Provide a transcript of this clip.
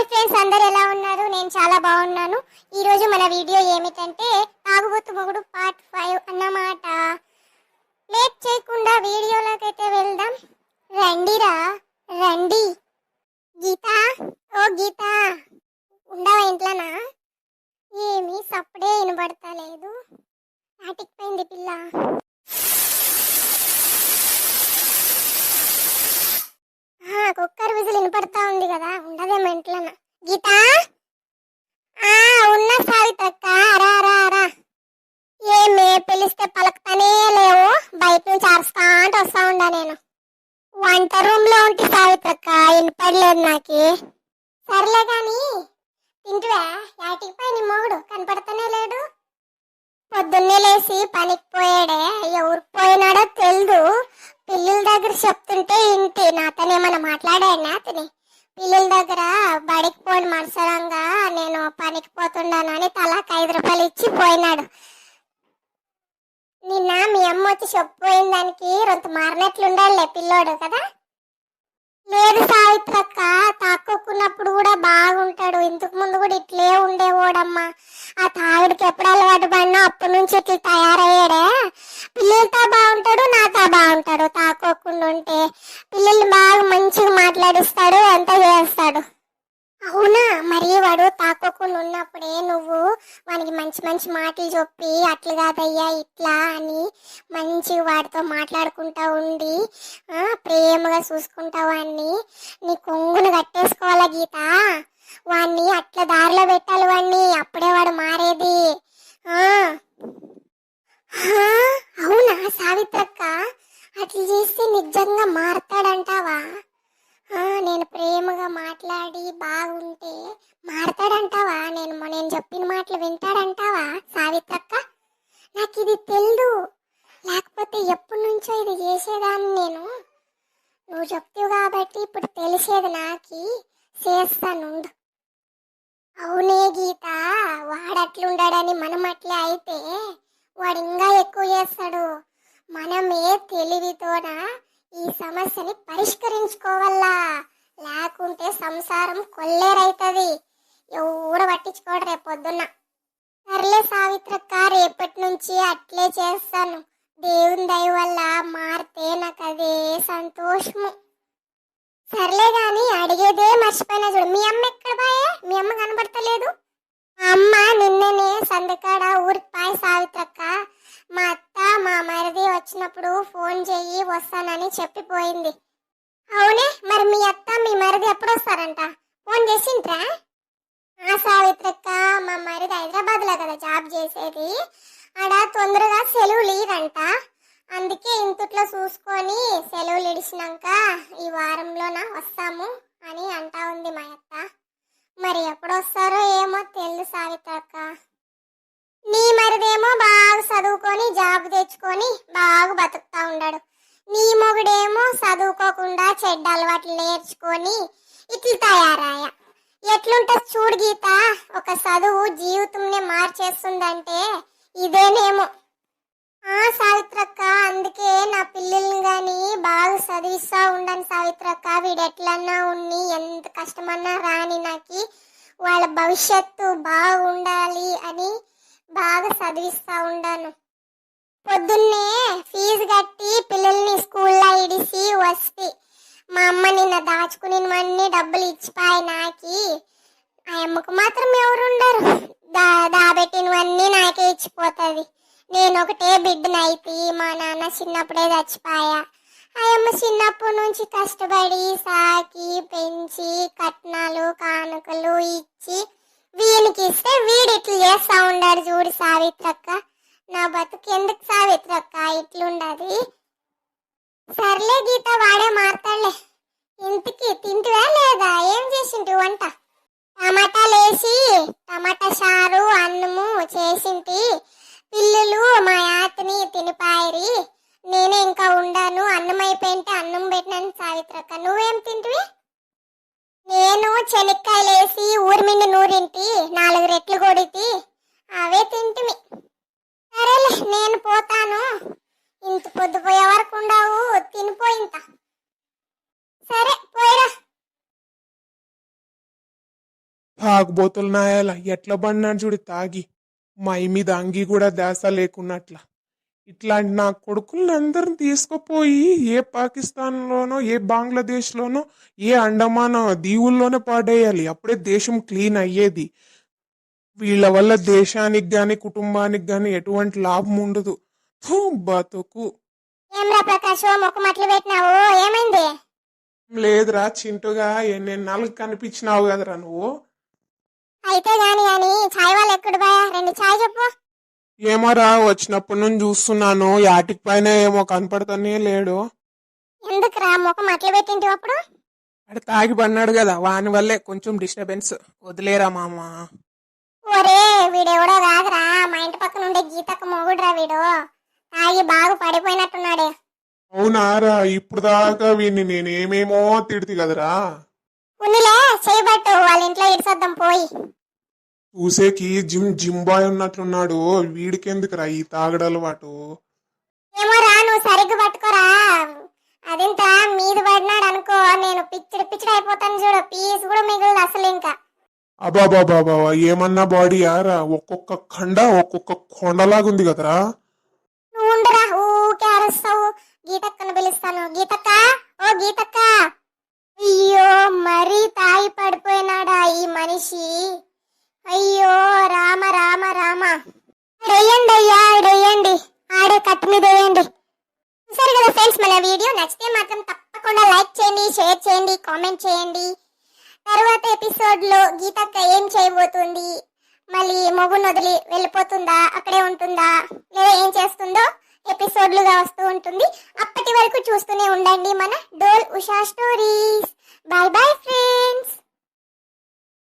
Hi friends, అందరు ఎలా ఉన్నారు? నేను చాలా బాగున్నాను. ఈ రోజు మన వీడియో ఏమిటంటే తాగుబోతు మొగుడు పార్ట్ 5 అన్నమాట. లేట్ చేయకుండా వీడియోలోకి అయితే వెళ్దాం. రండిరా రండి. గీత, ఓ గీత, ఉండవా ఇంట్లోనా? ఏమి సప్పుడే వినబడతా లేదు. నాటికిపోయింది పిల్ల. కుక్కర్ విజిల్ వినపడతా ఉంది కదా, ఉండదేమో ఇంట్లోనా? గీత, ఉన్న సావిత్రక్క, రా రా రా. ఏమే పిలిస్తే పలకతానే లేవు, బయట నుంచి అరుస్తా అంటే వస్తా ఉండా నేను. వంట రూమ్ లో ఉంటే సావిత్రక్క వినపడలేదు నాకి. సర్లే గాని తింటువా? యాటికి పోయి నీ మొగుడు కనపడతానే లేడు. పొద్దున్నే లేచి పనికి పోయాడే, ఎవరికి పోయినాడో తెలీదు. పిల్లల దగ్గర చెప్తుంటే ఇంటి నాతోనేమన్నా మాట్లాడాడు అతని. పిల్లల దగ్గర బడికి పోని మనసరంగా నేను పనికి పోతున్నాను అని తలాకి 5 రూపాయలు ఇచ్చి పోయినాడు. నిన్న మీ అమ్మ వచ్చి చెప్పిపోయిన దానికి రొంత మారినట్లుండాలే పిల్లోడు కదా. లేదు సావిత్రక్క, తాక్కున్నప్పుడు కూడా బాగుంటాడు. ఇంతకు ముందు కూడా ఇట్లే ఉండేవాడమ్మా. ఆ తాగుడికి ఎప్పుడు అలవాటు పడినా అప్పటి నుంచి ఇట్లా తయారయ్యాడే. పిల్లలతో బాగుంటాడు, నాతో బాగుంటాడు. తాక్కోకుండా ఉంటే పిల్లల్ని బాగా మంచిగా మాట్లాడిస్తాడు, అంతా చేస్తాడు. అవునా? మరి వాడు తాక్కోకుండా ఉన్నప్పుడే నువ్వు వానికి మంచి మంచి మాటలు చెప్పి అట్లు కాదయ్యా ఇట్లా అని మంచిగా వాడితో మాట్లాడుకుంటా ఉండి ప్రేమగా చూసుకుంటా వాడిని నీ కొంగును కట్టేసుకోవాలా గీత. వాడిని అట్లా దారిలో పెట్టాలి వాడిని, అప్పుడే వాడు మారేది. అవునా సావిత్రక్క, అట్లా చేస్తే నిజంగా మారతాడంటావా? నేను ప్రేమగా మాట్లాడి బాగుంటే మారతాడంటావా? నేను చెప్పిన మాటలు వింటాడంటావా సావిత్రక్క? నాకు ఇది తెలీదు, లేకపోతే ఎప్పటి నుంచో ఇది చేసేదాన్ని నేను. నువ్వు చెప్తావు కాబట్టి ఇప్పుడు తెలిసేది నాకి, చేస్తాను. అవునే గీత, వాడట్లుండాడని మనం అట్లే అయితే వాడు ఇంకా ఎక్కువ చేస్తాడు. మనమే తెలివితోన ఈ సమస్యని పరిష్కరించుకోవాలా, లేకుంటే సంసారం కొల్లేరైతుంది. ఎవరు పట్టించుకోడు రేపు పొద్దున్న. సర్లే సావిత్రక్క, రేపటి నుంచి అట్లే చేస్తాను. దేవుని దయ వల్ల మారితే నాకు అదే సంతోషము. సర్లే గాని అడిగేదే మర్చిపోయినా చూడు, మీ అమ్మ ఎక్కడ బాయే? మీ అమ్మ కనబడతలేదు. మా అమ్మ నిన్ననే సందకాడ ఊరికి పాయ సావిత్రక్క. మా అత్త మా మరిది వచ్చినప్పుడు ఫోన్ చెయ్యి వస్తానని చెప్పిపోయింది. అవునే, మరి మీ అత్త మీ మరిది ఎప్పుడు వస్తారంట? ఫోన్ చేసింట్రా? సావిత్రక్క, మా మరిది హైదరాబాద్ లో కదా జాబ్ చేసేది, ఆడ తొందరగా సెలవులు ఇరంట. అందుకే ఇంతట్లో చూసుకొని సెలవులు ఇడిచినాక ఈ వారంలోన వస్తాము అని అంటా ఉంది మా అత్త. మరి ఎప్పుడు వస్తారో ఏమో తెలుసు సావిత్రక్క. నీ మరిదేమో బాగా చదువుకొని జాబ్ తెచ్చుకొని బాగా బతుకుతా ఉన్నాడు. నీ మొగుడేమో చదువుకోకుండా చెడ్డ అలవాట్లు నేర్చుకొని ఇట్లా తయారాయ. ఎట్లుంటుంది చూడు గీత, ఒక చదువు జీవితంనే మార్చేస్తుందంటే ఇదేనేమో. సావిత్రక్క, అందుకే నా పిల్లల్ని గాని బాగా చదివిస్తా ఉండను సావిత్రక్క. వీడు ఎట్లన్నా ఉన్ని ఎంత కష్టమన్నా రాని నాకి వాళ్ళ భవిష్యత్తు బాగుండాలి అని బాగా చదివిస్తా ఉండాను. పొద్దున్నే ఫీజు కట్టి పిల్లల్ని స్కూల్లో ఇడిసి వస్తే మా అమ్మ నిన్న దాచుకునేవన్నీ డబ్బులు ఇచ్చిపోయి నాకి. ఆ అమ్మకు మాత్రం ఎవరుండరు, దాబెట్టినవన్నీ నాకే ఇచ్చిపోతుంది. నేను ఒకటే బిడ్డనైతే మా నాన్న చిన్నప్పుడే చచ్చిపోయా. ఆ అమ్మ చిన్నప్పటి నుంచి కష్టపడి సాకి పెంచి కట్నాలు కానుకలు ఇచ్చి వీనికి ఇస్తే వీడు ఇట్లు చేస్తా ఉండాడు చూడు సావిత్రక్క. నా బతుకు ఎందుకు సావిత్రక్క ఇట్లుండది? సర్లే గీత, వాడే మారతాడులే. ఇంటికి తింటువా లేదా? ఏం చేసింటి వంట? టమాటాలేసి టమాటా చారు అన్నము చేసింటి. పిల్లలు మా యాతని తినిపాయరి. నేనే ఇంకా ఉండాను. అన్నం అయిపోయింటే అన్నం పెట్టినాను సావిత్రక్క. నువ్వేం తింటివి? నేను చెనిక్కాయలేసి ఊరి మిండి నూరింటి, 4 రెట్లు కొడితి, అవే తింటిమి. సరేలే, నేను పోతాను. ఇంత పొద్దుపోయే వరకు ఉండవు, తినిపోయింత. సరే పోయిరా. తాగుబోతులు నాయాల ఎట్లా పడినాడు చూడు తాగి మై మీద అంగి కూడా దాస లేకున్నట్ల ఇట్లాంటి నా కొడుకుల్ని అందరిని తీసుకుపోయి ఏ పాకిస్తాన్లోనో ఏ బంగ్లాదేశ్లోనో ఏ అండమాన్ దీవుల్లోనే పాడేయాలి అప్పుడే దేశం క్లీన్ అయ్యేది వీళ్ళ వల్ల దేశానికి గాని కుటుంబానికి గాని ఎటువంటి లాభం ఉండదు థూ, బతుకు ఏమ్రా ప్రకాష్ ముఖం అట్లు పెట్టినావు ఏమైంది? లేదురా చింటుగా ఎన్నెన్నాళ్ళకి కనిపించినావు కదరా నువ్వు అయితే గాని గాని చాయ్ వాళ్ళు ఎక్కడు బాయా 2 చాయ్ చెప్పు. ఏమోరా వచ్చినప్పటి నుంచి చూస్తున్నాను యాటికి పైన ఏమో కనపడతానే లేడు ఎందుకురా ముఖం అట్లు పెట్టింటివి అప్పుడు? అక్కడ తాగి పడినాడు కదా వాని వల్లే కొంచెం డిస్టర్బెన్స్ వదిలేరా మామ ఒరే వీడెవడో కాదురా మా ఇంటి పక్కన ఉండే గీతక్క మొగుడురా వీడు. తాగి బాగా పడిపోయినట్టున్నాడే. అవునారా ఇప్పుడు దాకా వీడిని నేనేమేమో తిడితి కదరా ఉన్నిలే చేయబట్టు వాళ్ళ ఇంట్లో ఇడిసొద్దాం పోయి. చూసేకి జిమ్ బాయ్ ఉన్నట్లున్నాడు వీడికెందుకురా ఈ తాగడలవాటు ఏమోరా నువ్వు సరిగ్గా పట్టుకోరా. అదింత మీద పడినాడు అనుకో నేను పిచ్చిడి అయిపోతాను చూడు. పీస్ కూడా మిగులుదు అసలు ఇంకా. అబాబాబాబా ఏమన్నా బాడీ యారా ఒక్కొక్క ఖండ ఒక్కొక్క కొండలాగుంది కదరా నువ్వు ఉండరా ఊకే అరుస్తావు. గీతక్కను పిలుస్తాను. గీతక్క, ఓ గీతక్క. అయ్యో మరీ తాగి పడిపోయినాడా ఈ మనిషి. అయ్యో రామ రామ రామ. వేయండి అయ్యా వేయండి, ఆడే కట్టు మీద వేయండి. సరే కదా ఫ్రెండ్స్, మన వీడియో నచ్చితే మాత్రం తప్పకుండా లైక్ చేయండి, షేర్ చేయండి, కామెంట్ చేయండి. తర్వాత ఎపిసోడ్ లో గీతక్క ఏం చేయబోతుంది, మళ్ళీ మొగుని వదిలి వెళ్ళిపోతుందా, అక్కడే ఉంటుందా, లేదా ఏం చేస్తుందో ఎపిసోడ్లుగా వస్తూ ఉంటుంది. అప్పటి వరకు చూస్తూనే ఉండండి మన డోల్ Usha stories. Bye bye friends.